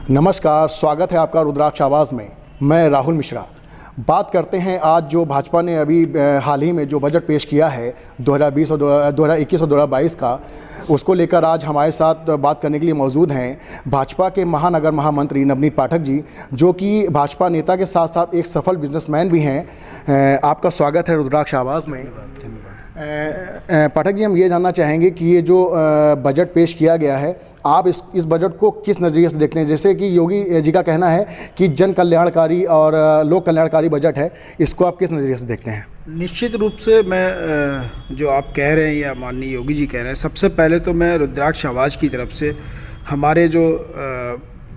नमस्कार, स्वागत है आपका रुद्राक्ष आवाज़ में। मैं राहुल मिश्रा। बात करते हैं आज जो भाजपा ने अभी हाल ही में जो बजट पेश किया है 2020 और 2021 और 2022 का, उसको लेकर आज हमारे साथ बात करने के लिए मौजूद हैं भाजपा के महानगर महामंत्री नवनीत पाठक जी, जो कि भाजपा नेता के साथ साथ एक सफल बिजनेसमैन भी हैं। आपका स्वागत है रुद्राक्ष आवाज़ में। पाठक जी, हम ये जानना चाहेंगे कि ये जो बजट पेश किया गया है, आप इस बजट को किस नज़रिए से देखते हैं? जैसे कि योगी जी का कहना है कि जन कल्याणकारी और लोक कल्याणकारी बजट है, इसको आप किस नज़रिए से देखते हैं? निश्चित रूप से मैं जो आप कह रहे हैं या माननीय योगी जी कह रहे हैं, सबसे पहले तो मैं रुद्राक्ष आवाज़ की तरफ से हमारे जो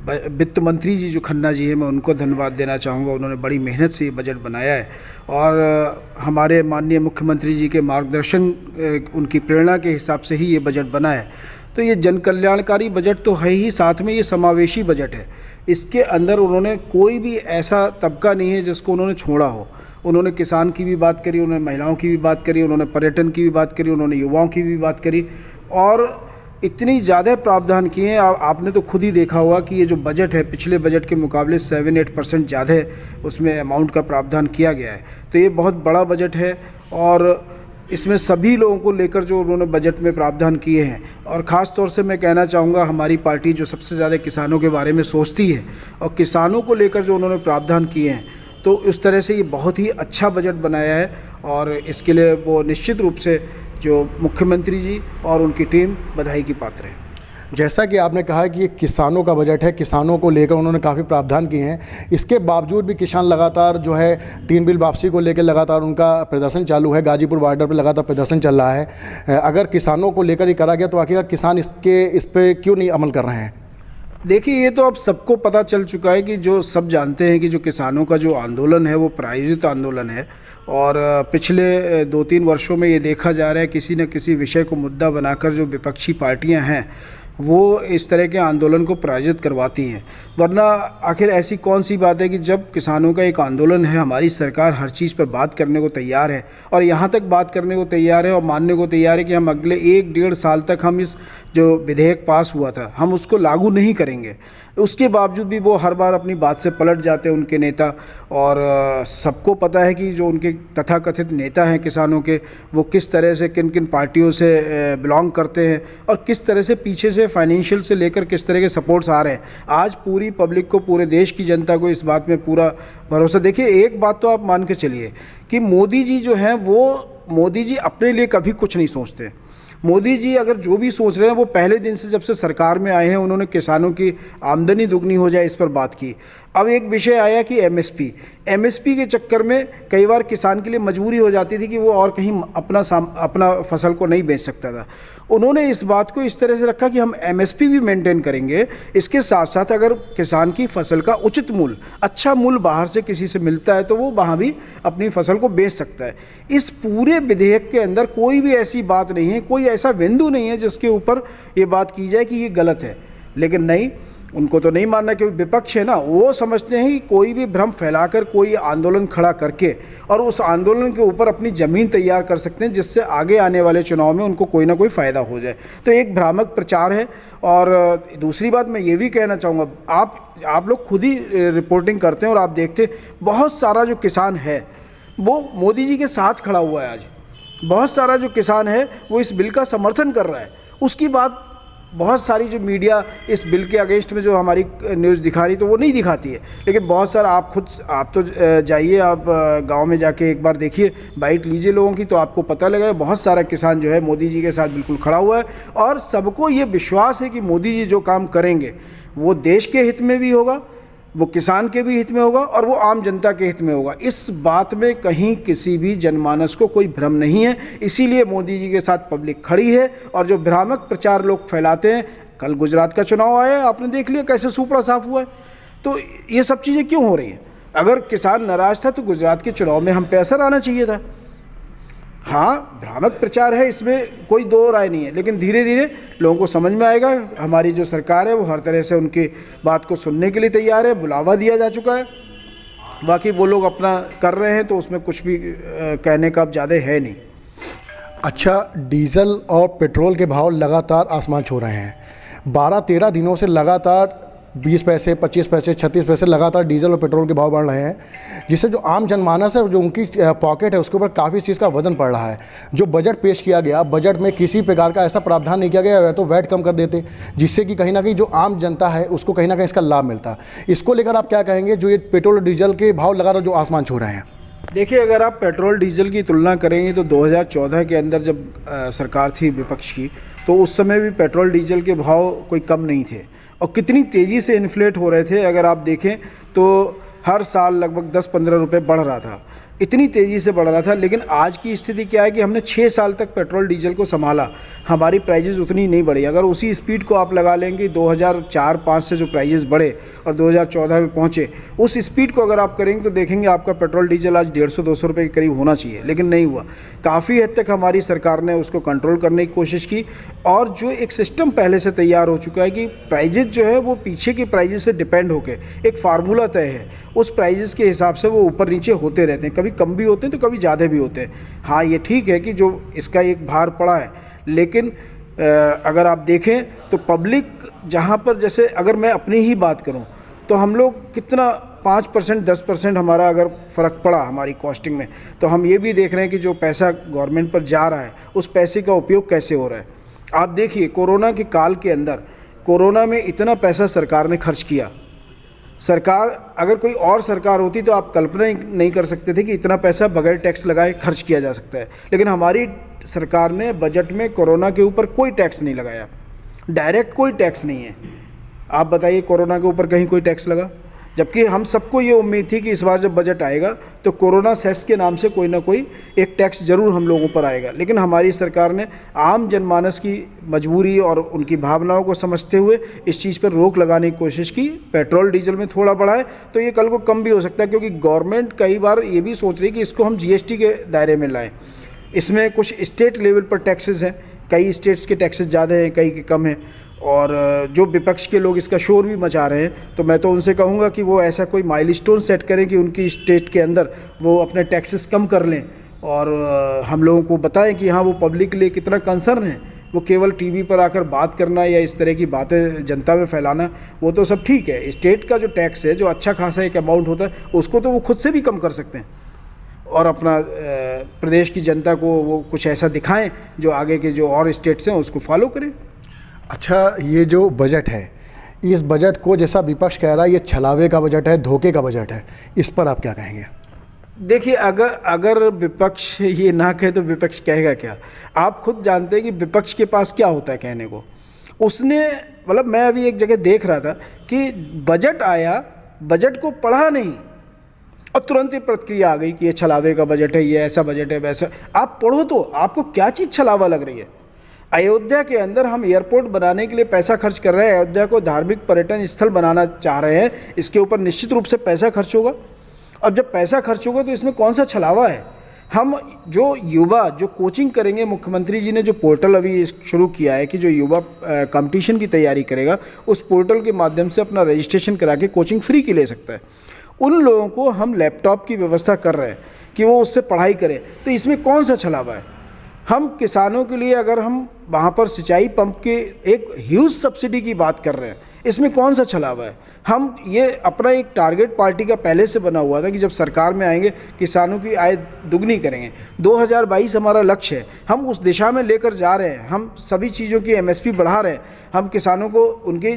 वित्त मंत्री जी जो खन्ना जी हैं, मैं उनको धन्यवाद देना चाहूँगा। उन्होंने बड़ी मेहनत से ये बजट बनाया है और हमारे माननीय मुख्यमंत्री जी के मार्गदर्शन, उनकी प्रेरणा के हिसाब से ही ये बजट बना है। तो ये जन कल्याणकारी बजट तो है ही, साथ में ये समावेशी बजट है। इसके अंदर उन्होंने कोई भी ऐसा तबका नहीं है जिसको उन्होंने छोड़ा हो। उन्होंने किसान की भी बात करी, उन्होंने महिलाओं की भी बात करी, उन्होंने पर्यटन की भी बात करी, उन्होंने युवाओं की भी बात करी और इतनी ज़्यादा प्रावधान किए हैं। आपने तो खुद ही देखा होगा कि ये जो बजट है पिछले बजट के मुकाबले 7-8% ज़्यादा उसमें अमाउंट का प्रावधान किया गया है। तो ये बहुत बड़ा बजट है और इसमें सभी लोगों को लेकर जो उन्होंने बजट में प्रावधान किए हैं, और ख़ास तौर से मैं कहना चाहूँगा हमारी पार्टी जो सबसे ज़्यादा किसानों के बारे में सोचती है और किसानों को लेकर जो उन्होंने प्रावधान किए हैं, तो उस तरह से ये बहुत ही अच्छा बजट बनाया है और इसके लिए वो निश्चित रूप से जो मुख्यमंत्री जी और उनकी टीम बधाई की पात्र है। जैसा कि आपने कहा कि ये किसानों का बजट है, किसानों को लेकर उन्होंने काफ़ी प्रावधान किए हैं। इसके बावजूद भी किसान लगातार जो है 3 बिल वापसी को लेकर लगातार उनका प्रदर्शन चालू है। गाजीपुर बॉर्डर पर लगातार प्रदर्शन चल रहा है। अगर किसानों को लेकर ही करा गया तो आखिर किसान इस पर क्यों नहीं अमल कर रहे हैं? देखिए, ये तो अब सबको पता चल चुका है कि जो सब जानते हैं कि जो किसानों का जो आंदोलन है वो प्रायोजित आंदोलन है और पिछले 2-3 वर्षों में ये देखा जा रहा है किसी न किसी विषय को मुद्दा बनाकर जो विपक्षी पार्टियां हैं वो इस तरह के आंदोलन को प्रायोजित करवाती हैं। वरना आखिर ऐसी कौन सी बात है कि जब किसानों का एक आंदोलन है, हमारी सरकार हर चीज़ पर बात करने को तैयार है और यहाँ तक बात करने को तैयार है और मानने को तैयार है कि हम अगले 1-1.5 साल तक हम इस जो विधेयक पास हुआ था हम उसको लागू नहीं करेंगे। उसके बावजूद भी वो हर बार अपनी बात से पलट जाते हैं उनके नेता। और सबको पता है कि जो उनके तथाकथित नेता हैं किसानों के, वो किस तरह से किन किन पार्टियों से बिलोंग करते हैं और किस तरह से पीछे से फाइनेंशियल से लेकर किस तरह के सपोर्ट्स आ रहे हैं। आज पूरी पब्लिक को, पूरे देश की जनता को इस बात में पूरा भरोसा। देखिए, एक बात तो आप मान के चलिए कि मोदी जी जो हैं वो मोदी जी अपने लिए कभी कुछ नहीं सोचते। मोदी जी अगर जो भी सोच रहे हैं वो पहले दिन से, जब से सरकार में आए हैं, उन्होंने किसानों की आमदनी दुगनी हो जाए इस पर बात की। अब एक विषय आया कि एमएसपी के चक्कर में कई बार किसान के लिए मजबूरी हो जाती थी कि वो और कहीं अपना फसल को नहीं बेच सकता था। उन्होंने इस बात को इस तरह से रखा कि हम एमएसपी भी मेंटेन करेंगे, इसके साथ साथ अगर किसान की फसल का उचित मूल्य, अच्छा मूल्य बाहर से किसी से मिलता है तो वो वहाँ भी अपनी फसल को बेच सकता है। इस पूरे विधेयक के अंदर कोई भी ऐसी बात नहीं है, कोई ऐसा बिंदु नहीं है जिसके ऊपर ये बात की जाए कि ये गलत है। लेकिन नहीं, उनको तो नहीं मानना, क्योंकि विपक्ष है ना, वो समझते हैं कि कोई भी भ्रम फैलाकर कोई आंदोलन खड़ा करके और उस आंदोलन के ऊपर अपनी ज़मीन तैयार कर सकते हैं जिससे आगे आने वाले चुनाव में उनको कोई ना कोई फ़ायदा हो जाए। तो एक भ्रामक प्रचार है। और दूसरी बात मैं ये भी कहना चाहूँगा, आप लोग खुद ही रिपोर्टिंग करते हैं और आप देखते बहुत सारा जो किसान है वो मोदी जी के साथ खड़ा हुआ है। आज बहुत सारा जो किसान है वो इस बिल का समर्थन कर रहा है। उसकी बात बहुत सारी जो मीडिया इस बिल के अगेंस्ट में जो हमारी न्यूज़ दिखा रही तो वो नहीं दिखाती है। लेकिन बहुत सारा आप तो जाइए, आप गांव में जाके एक बार देखिए, बाइट लीजिए लोगों की, तो आपको पता लगेगा बहुत सारा किसान जो है मोदी जी के साथ बिल्कुल खड़ा हुआ है। और सबको ये विश्वास है कि मोदी जी जो काम करेंगे वो देश के हित में भी होगा, वो किसान के भी हित में होगा और वो आम जनता के हित में होगा। इस बात में कहीं किसी भी जनमानस को कोई भ्रम नहीं है। इसीलिए मोदी जी के साथ पब्लिक खड़ी है। और जो भ्रामक प्रचार लोग फैलाते हैं, कल गुजरात का चुनाव आया, आपने देख लिया कैसे सुपड़ा साफ हुआ है। तो ये सब चीज़ें क्यों हो रही हैं? अगर किसान नाराज़ था तो गुजरात के चुनाव में हम पे असर आना चाहिए था। हाँ, भ्रामक प्रचार है, इसमें कोई दो राय नहीं है, लेकिन धीरे धीरे लोगों को समझ में आएगा। हमारी जो सरकार है वो हर तरह से उनकी बात को सुनने के लिए तैयार है, बुलावा दिया जा चुका है। बाकी वो लोग अपना कर रहे हैं तो उसमें कुछ भी कहने का अब ज़्यादा है नहीं। अच्छा, डीजल और पेट्रोल के भाव लगातार आसमान छू रहे हैं। 12-13 दिनों से लगातार 20 पैसे, 25 पैसे, 36 पैसे लगातार डीजल और पेट्रोल के भाव बढ़ रहे हैं, जिससे जो आम जनमानस है, जो उनकी पॉकेट है, उसके ऊपर काफ़ी चीज़ का वजन पड़ रहा है। जो बजट पेश किया गया, बजट में किसी प्रकार का ऐसा प्रावधान नहीं किया गया, या तो वैट कम कर देते, जिससे कि कहीं ना कहीं जो आम जनता है उसको कहीं ना कहीं इसका लाभ मिलता। इसको लेकर आप क्या कहेंगे, जो ये पेट्रोल और डीजल के भाव लगातार जो आसमान छू रहे हैं? देखिए, अगर आप पेट्रोल डीजल की तुलना करेंगे तो 2014 के अंदर जब सरकार थी विपक्ष की, तो उस समय भी पेट्रोल डीजल के भाव कोई कम नहीं थे और कितनी तेज़ी से इन्फ्लेट हो रहे थे। अगर आप देखें तो हर साल लगभग 10-15 रुपये बढ़ रहा था, इतनी तेज़ी से बढ़ रहा था। लेकिन आज की स्थिति क्या है कि हमने 6 साल तक पेट्रोल डीजल को संभाला, हमारी प्राइजेज़ उतनी नहीं बढ़ी। अगर उसी स्पीड को आप लगा लेंगे 2004-05 से जो प्राइजेज़ बढ़े और 2014 में पहुँचे, उस स्पीड को अगर आप करेंगे तो देखेंगे आपका पेट्रोल डीजल आज 150-200 रुपये के करीब होना चाहिए, लेकिन नहीं हुआ। काफ़ी हद तक हमारी सरकार ने उसको कंट्रोल करने की कोशिश की और जो एक सिस्टम पहले से तैयार हो चुका है कि प्राइजेज़ जो है वो पीछे की प्राइजेज़ से डिपेंड होकर एक फार्मूला तय है, उस प्राइजेज़ के हिसाब से वो ऊपर नीचे होते रहते हैं। कभी कम भी होते हैं तो कभी ज़्यादा भी होते हैं। हाँ, ये ठीक है कि जो इसका एक भार पड़ा है, लेकिन अगर आप देखें तो पब्लिक जहाँ पर, जैसे अगर मैं अपनी ही बात करूँ तो हम लोग कितना 5% 10% हमारा अगर फ़र्क पड़ा हमारी कॉस्टिंग में, तो हम ये भी देख रहे हैं कि जो पैसा गवर्नमेंट पर जा रहा है उस पैसे का उपयोग कैसे हो रहा है। आप देखिए, कोरोना के काल के अंदर, कोरोना में इतना पैसा सरकार ने खर्च किया। सरकार, अगर कोई और सरकार होती तो आप कल्पना नहीं कर सकते थे कि इतना पैसा बगैर टैक्स लगाए खर्च किया जा सकता है। लेकिन हमारी सरकार ने बजट में कोरोना के ऊपर कोई टैक्स नहीं लगाया, डायरेक्ट कोई टैक्स नहीं है। आप बताइए, कोरोना के ऊपर कहीं कोई टैक्स लगा? जबकि हम सबको ये उम्मीद थी कि इस बार जब बजट आएगा तो कोरोना सेस के नाम से कोई ना कोई एक टैक्स ज़रूर हम लोगों पर आएगा। लेकिन हमारी सरकार ने आम जनमानस की मजबूरी और उनकी भावनाओं को समझते हुए इस चीज़ पर रोक लगाने की कोशिश की। पेट्रोल डीजल में थोड़ा बढ़ा है तो ये कल को कम भी हो सकता है, क्योंकि गवर्नमेंट कई बार ये भी सोच रही है कि इसको हम GST के दायरे में लाएँ। इसमें कुछ स्टेट लेवल पर टैक्सेस हैं, कई स्टेट्स के टैक्सेस ज़्यादा हैं, कई के कम हैं। और जो विपक्ष के लोग इसका शोर भी मचा रहे हैं, तो मैं तो उनसे कहूँगा कि वो ऐसा कोई माइलस्टोन सेट करें कि उनकी स्टेट के अंदर वो अपने टैक्सेस कम कर लें और हम लोगों को बताएं कि हाँ, वो पब्लिक के लिए कितना कंसर्न है। वो केवल टीवी पर आकर बात करना या इस तरह की बातें जनता में फैलाना, वो तो सब ठीक है। स्टेट का जो टैक्स है, जो अच्छा खासा एक अमाउंट होता है, उसको तो वो खुद से भी कम कर सकते हैं और अपना प्रदेश की जनता को वो कुछ ऐसा दिखाएं जो आगे के जो और स्टेट्स हैं उसको फॉलो करें। अच्छा, ये जो बजट है, इस बजट को जैसा विपक्ष कह रहा है ये छलावे का बजट है, धोखे का बजट है, इस पर आप क्या कहेंगे? देखिए, अगर विपक्ष ये ना कहे तो विपक्ष कहेगा क्या? आप खुद जानते हैं कि विपक्ष के पास क्या होता है कहने को। उसने, मतलब मैं अभी एक जगह देख रहा था कि बजट आया, बजट को पढ़ा नहीं और तुरंत ही प्रतिक्रिया आ गई कि ये छलावे का बजट है, ये ऐसा बजट है, वैसा। आप पढ़ो तो आपको क्या चीज़ छलावा लग रही है। अयोध्या के अंदर हम एयरपोर्ट बनाने के लिए पैसा खर्च कर रहे हैं, अयोध्या को धार्मिक पर्यटन स्थल बनाना चाह रहे हैं, इसके ऊपर निश्चित रूप से पैसा खर्च होगा। अब जब पैसा खर्च होगा तो इसमें कौन सा छलावा है? हम जो युवा जो कोचिंग करेंगे, मुख्यमंत्री जी ने जो पोर्टल अभी शुरू किया है कि जो युवा कंपटीशन की तैयारी करेगा, उस पोर्टल के माध्यम से अपना रजिस्ट्रेशन करा के कोचिंग फ्री की ले सकता है। उन लोगों को हम लैपटॉप की व्यवस्था कर रहे हैं कि वो उससे पढ़ाई करें, तो इसमें कौन सा छलावा है? हम किसानों के लिए अगर हम वहाँ पर सिंचाई पंप के एक ह्यूज सब्सिडी की बात कर रहे हैं, इसमें कौन सा छलावा है? हम ये अपना एक टारगेट पार्टी का पहले से बना हुआ था कि जब सरकार में आएंगे किसानों की आय दुगनी करेंगे। 2022 हमारा लक्ष्य है, हम उस दिशा में लेकर जा रहे हैं। हम सभी चीज़ों की MSP बढ़ा रहे हैं, हम किसानों को उनके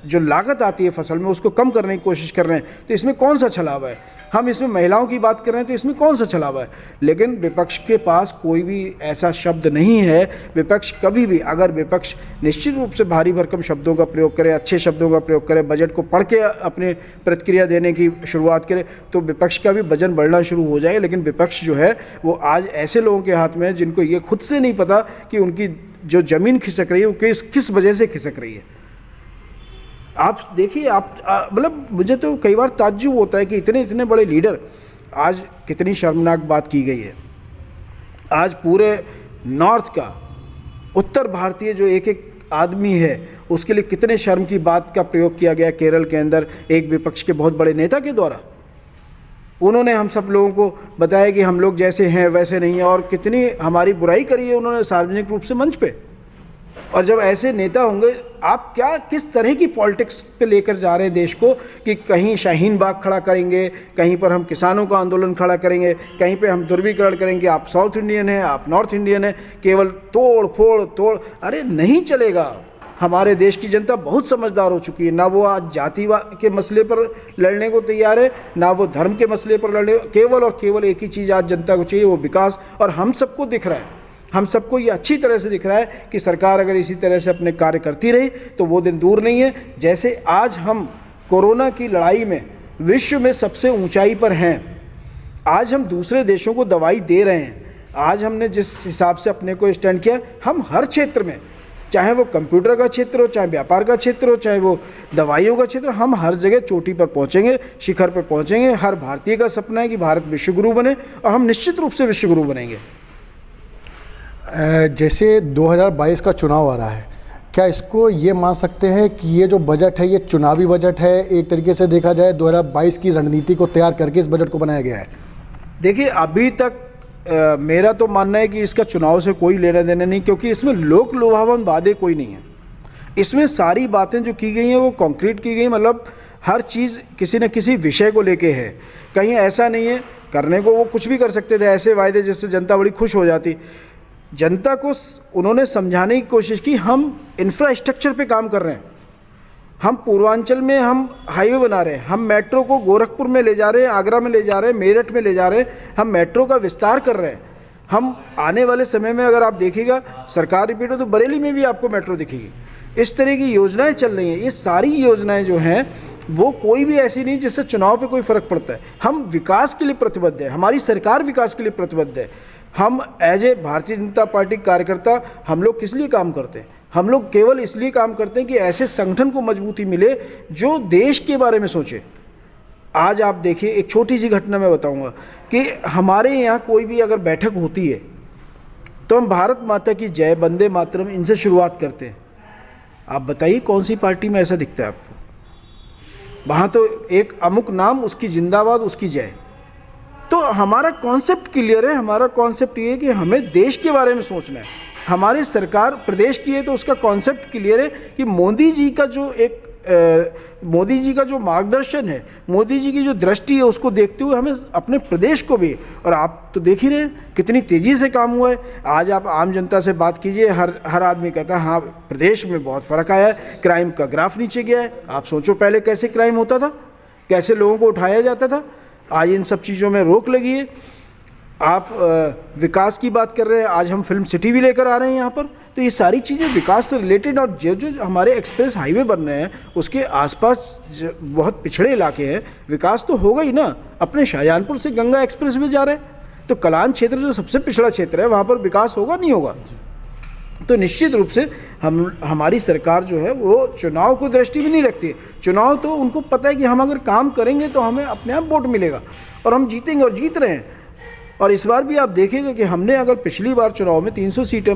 जो लागत आती है फसल में उसको कम करने की कोशिश कर रहे हैं। तो इसमें कौन सा छलावा है? हम इसमें महिलाओं की बात कर रहे हैं तो इसमें कौन सा छलावा है? लेकिन विपक्ष के पास कोई भी ऐसा शब्द नहीं है। विपक्ष कभी भी, अगर विपक्ष निश्चित रूप से भारी भरकम शब्दों का प्रयोग करे, अच्छे शब्दों का प्रयोग करे, बजट को पढ़ के अपने प्रतिक्रिया देने की शुरुआत करे, तो विपक्ष का भी वजन बढ़ना शुरू हो जाए। लेकिन विपक्ष जो है वो आज ऐसे लोगों के हाथ में है जिनको ये खुद से नहीं पता कि उनकी जो ज़मीन खिसक रही है वो किस वजह से खिसक रही है। आप देखिए, आप मतलब मुझे तो कई बार ताज्जुब होता है कि इतने बड़े लीडर, आज कितनी शर्मनाक बात की गई है। आज पूरे नॉर्थ का, उत्तर भारतीय जो एक आदमी है उसके लिए कितने शर्म की बात का प्रयोग किया गया केरल के अंदर एक विपक्ष के बहुत बड़े नेता के द्वारा। उन्होंने हम सब लोगों को बताया कि हम लोग जैसे हैं वैसे नहीं हैं, और कितनी हमारी बुराई करी है उन्होंने सार्वजनिक रूप से मंच पे। और जब ऐसे नेता होंगे, आप क्या किस तरह की पॉलिटिक्स पे लेकर जा रहे हैं देश को, कि कहीं शाहीन बाग खड़ा करेंगे, कहीं पर हम किसानों का आंदोलन खड़ा करेंगे, कहीं पे हम ध्रुवीकरण करेंगे, आप साउथ इंडियन हैं, आप नॉर्थ इंडियन हैं, केवल तोड़ फोड़। अरे नहीं चलेगा। हमारे देश की जनता बहुत समझदार हो चुकी है। ना वो आज जातिवाद के मसले पर लड़ने को तैयार है, ना वो धर्म के मसले पर लड़ने, केवल और केवल एक ही चीज़ आज जनता को चाहिए, वो विकास। और हम सबको दिख रहा है, हम सबको ये अच्छी तरह से दिख रहा है कि सरकार अगर इसी तरह से अपने कार्य करती रही तो वो दिन दूर नहीं है। जैसे आज हम कोरोना की लड़ाई में विश्व में सबसे ऊंचाई पर हैं, आज हम दूसरे देशों को दवाई दे रहे हैं, आज हमने जिस हिसाब से अपने को स्टैंड किया, हम हर क्षेत्र में, चाहे वो कंप्यूटर का क्षेत्र हो, चाहे व्यापार का क्षेत्र हो, चाहे वो दवाइयों का क्षेत्र, हम हर जगह चोटी पर पहुंचेंगे, शिखर पर पहुंचेंगे। हर भारतीय का सपना है कि भारत विश्वगुरु बने, और हम निश्चित रूप से विश्वगुरु बनेंगे। जैसे 2022 का चुनाव आ रहा है, क्या इसको ये मान सकते हैं कि ये जो बजट है ये चुनावी बजट है? एक तरीके से देखा जाए 2022 की रणनीति को तैयार करके इस बजट को बनाया गया है। देखिए, अभी तक मेरा तो मानना है कि इसका चुनाव से कोई लेना देना नहीं, क्योंकि इसमें लोक लुभावन वादे कोई नहीं है। इसमें सारी बातें जो की गई हैं वो कॉन्क्रीट की गई, मतलब हर चीज़ किसी न किसी विषय को लेके है। कहीं ऐसा नहीं है करने को वो कुछ भी कर सकते थे, ऐसे वायदे जिससे जनता बड़ी खुश हो जाती। जनता को उन्होंने समझाने की कोशिश की, हम इंफ्रास्ट्रक्चर पे काम कर रहे हैं, हम पूर्वांचल में हम हाईवे बना रहे हैं, हम मेट्रो को गोरखपुर में ले जा रहे हैं, आगरा में ले जा रहे हैं, मेरठ में ले जा रहे हैं, हम मेट्रो का विस्तार कर रहे हैं। हम आने वाले समय में अगर आप देखिएगा, सरकार रिपीट हो तो बरेली में भी आपको मेट्रो दिखेगी। इस तरह की योजनाएं चल रही हैं। ये सारी योजनाएं जो हैं वो कोई भी ऐसी नहीं जिससे चुनाव पे कोई फ़र्क पड़ता है। हम विकास के लिए प्रतिबद्ध है, हमारी सरकार विकास के लिए प्रतिबद्ध है। हम as a Bharatiya Janata party कार्यकर्ता हम लोग किस लिए काम करते हैं? हम लोग केवल इसलिए काम करते हैं कि ऐसे संगठन को मजबूती मिले जो देश के बारे में सोचे। आज आप देखिए, एक छोटी सी घटना मैं बताऊंगा कि हमारे यहाँ कोई भी अगर बैठक होती है तो हम भारत माता की जय, वंदे मातरम, इनसे शुरुआत करते हैं। आप बताइए कौन सी पार्टी में ऐसा दिखता है आपको? वहाँ तो एक अमुक नाम, उसकी जिंदाबाद, उसकी जय। तो हमारा कॉन्सेप्ट क्लियर है। हमारा कॉन्सेप्ट ये है कि हमें देश के बारे में सोचना है। हमारी सरकार प्रदेश की है तो उसका कॉन्सेप्ट क्लियर है कि मोदी जी का जो मार्गदर्शन है, मोदी जी की जो दृष्टि है, उसको देखते हुए हमें अपने प्रदेश को भी, और आप तो देख ही रहे हैं कितनी तेज़ी से काम हुआ है। आज आप आम जनता से बात कीजिए, हर आदमी कहता है हाँ प्रदेश में बहुत फ़र्क आया है, क्राइम का ग्राफ नीचे गया है। आप सोचो पहले कैसे क्राइम होता था, कैसे लोगों को उठाया जाता था। आज इन सब चीज़ों में रोक लगी है। आप विकास की बात कर रहे हैं, आज हम फिल्म सिटी भी लेकर आ रहे हैं यहाँ पर। तो ये सारी चीज़ें विकास से रिलेटेड, और जो हमारे एक्सप्रेस हाईवे बन रहे हैं उसके आसपास बहुत पिछड़े इलाके हैं, विकास तो होगा ही ना। अपने शाहजहानपुर से गंगा एक्सप्रेस वे जा रहे हैं, तो कलान क्षेत्र जो सबसे पिछड़ा क्षेत्र है वहाँ पर विकास होगा नहीं होगा? तो निश्चित रूप से हमारी सरकार जो है वो चुनाव को दृष्टि भी नहीं रखती है। चुनाव तो उनको पता है कि हम अगर काम करेंगे तो हमें अपने आप वोट मिलेगा और हम जीतेंगे, और जीत रहे हैं। और इस बार भी आप देखेंगे कि हमने अगर पिछली बार चुनाव में 300 सीटें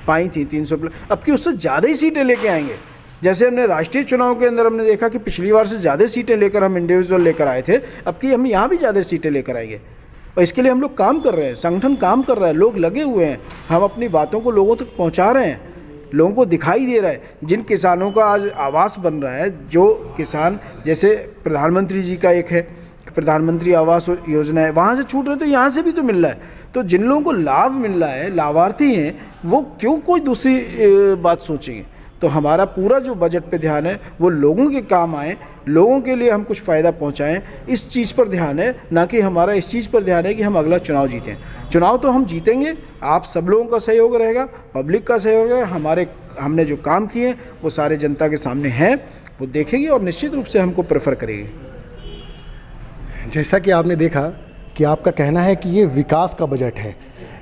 पाई थी, 300 प्लस, अब की उससे ज़्यादा ही सीटें लेके आएंगे। जैसे हमने राष्ट्रीय चुनाव के अंदर हमने देखा कि पिछली बार से ज़्यादा सीटें लेकर हम इंडिविजुअल लेकर आए थे, अब की हम यहाँ भी ज़्यादा सीटें लेकर आएंगे। और इसके लिए हम लोग काम कर रहे हैं, संगठन काम कर रहा है, लोग लगे हुए हैं, हम अपनी बातों को लोगों तक पहुँचा रहे हैं, लोगों को दिखाई दे रहा है। जिन किसानों का आज आवास बन रहा है, जो किसान, जैसे प्रधानमंत्री जी का एक है प्रधानमंत्री आवास योजना है, वहाँ से छूट रहे तो यहाँ से भी तो मिल रहा है। तो जिन लोगों को लाभ मिल रहा है, लाभार्थी हैं, वो क्यों कोई दूसरी बात सोचेंगे? तो हमारा पूरा जो बजट पे ध्यान है वो लोगों के काम आए, लोगों के लिए हम कुछ फ़ायदा पहुंचाएं, इस चीज़ पर ध्यान है, ना कि हमारा इस चीज़ पर ध्यान है कि हम अगला चुनाव जीतें। चुनाव तो हम जीतेंगे, आप सब लोगों का सहयोग रहेगा, पब्लिक का सहयोग रहेगा। हमने जो काम किए वो सारे जनता के सामने हैं, वो देखेगी और निश्चित रूप से हमको प्रेफर करेगी। जैसा कि आपने देखा कि आपका कहना है कि ये विकास का बजट है।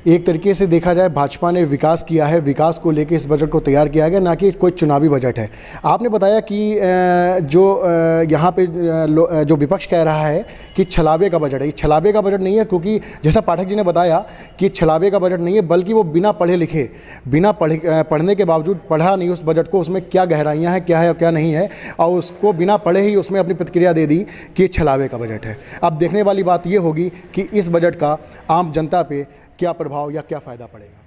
एक तरीके से देखा जाए भाजपा ने विकास किया है, विकास को लेकर इस बजट को तैयार किया गया, ना कि कोई चुनावी बजट है। आपने बताया कि यहाँ पे जो विपक्ष कह रहा है कि छलावे का बजट है। ये छलावे का बजट नहीं है, क्योंकि जैसा पाठक जी ने बताया कि छलावे का बजट नहीं है, बल्कि वो बिना पढ़े लिखे, बिना पढ़ने के बावजूद पढ़ा नहीं उस बजट को, उसमें क्या गहराइयाँ हैं, क्या है और क्या नहीं है, और उसको बिना पढ़े ही उसमें अपनी प्रतिक्रिया दे दी कि ये छलावे का बजट है। अब देखने वाली बात ये होगी कि इस बजट का आम जनता पे क्या प्रभाव या क्या फ़ायदा पड़ेगा।